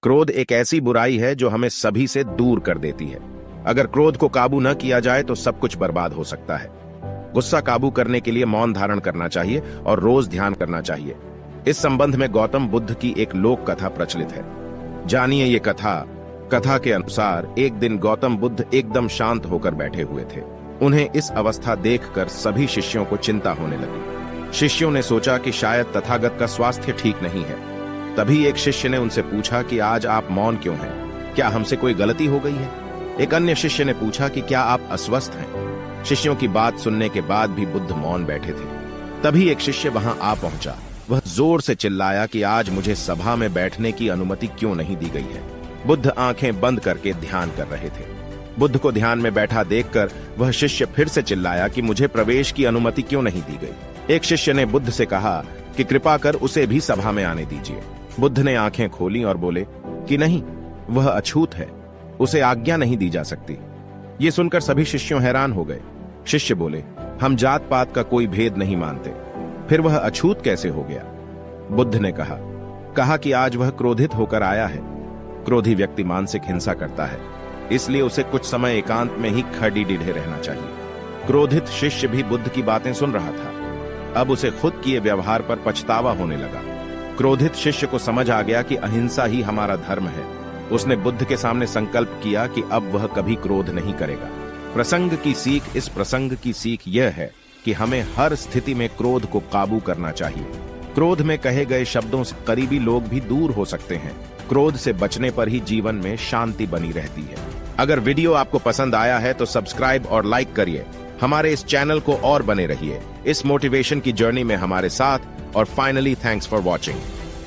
क्रोध एक ऐसी बुराई है जो हमें सभी से दूर कर देती है। अगर क्रोध को काबू न किया जाए तो सब कुछ बर्बाद हो सकता है। गुस्सा काबू करने के लिए मौन धारण करना चाहिए और रोज ध्यान करना चाहिए। इस संबंध में गौतम बुद्ध की एक लोक कथा प्रचलित है। जानिए ये कथा। कथा के अनुसार एक दिन गौतम बुद्ध एकदम शांत होकर बैठे हुए थे। उन्हें इस अवस्था देखकर सभी शिष्यों को चिंता होने लगी। शिष्यों ने सोचा कि शायद तथागत का स्वास्थ्य ठीक नहीं है। तभी एक शिष्य ने उनसे पूछा कि आज आप मौन क्यों हैं? क्या हमसे कोई गलती हो गई है? एक अन्य शिष्य ने पूछा कि क्या आप अस्वस्थ हैं? शिष्यों की बात सुनने के बाद भी बुद्ध मौन बैठे थे। तभी एक शिष्य वहां आ पहुंचा। वह जोर से चिल्लाया कि आज मुझे सभा में बैठने की अनुमति क्यों नहीं दी गई है? बुद्ध आंखें बंद करके ध्यान कर रहे थे। बुद्ध को ध्यान में बैठा देखकर वह शिष्य फिर से चिल्लाया कि मुझे प्रवेश की अनुमति क्यों नहीं दी गई? एक शिष्य ने बुद्ध से कहा कि कृपा कर उसे भी सभा में आने दीजिए। बुद्ध ने आंखें खोली और बोले कि नहीं, वह अछूत है, उसे आज्ञा नहीं दी जा सकती। ये सुनकर सभी शिष्यों हैरान हो गए। शिष्य बोले, हम जात पात का कोई भेद नहीं मानते, फिर वह अछूत कैसे हो गया? बुद्ध ने कहा कि आज वह क्रोधित होकर आया है। क्रोधी व्यक्ति मानसिक हिंसा करता है, इसलिए उसे कुछ समय एकांत में ही खड़ी डीढ़े रहना चाहिए। क्रोधित शिष्य भी बुद्ध की बातें सुन रहा था। अब उसे खुद किए व्यवहार पर पछतावा होने लगा। क्रोधित शिष्य को समझ आ गया कि अहिंसा ही हमारा धर्म है। उसने बुद्ध के सामने संकल्प किया कि अब वह कभी क्रोध नहीं करेगा। इस प्रसंग की सीख यह है कि हमें हर स्थिति में क्रोध को काबू करना चाहिए। क्रोध में कहे गए शब्दों से करीबी लोग भी दूर हो सकते हैं। क्रोध से बचने पर ही जीवन में शांति बनी रहती है। अगर वीडियो आपको पसंद आया है तो सब्सक्राइब और लाइक करिए। हमारे इस चैनल को और बने रहिए इस मोटिवेशन की जर्नी में हमारे साथ। और फाइनली, थैंक्स फॉर वॉचिंग।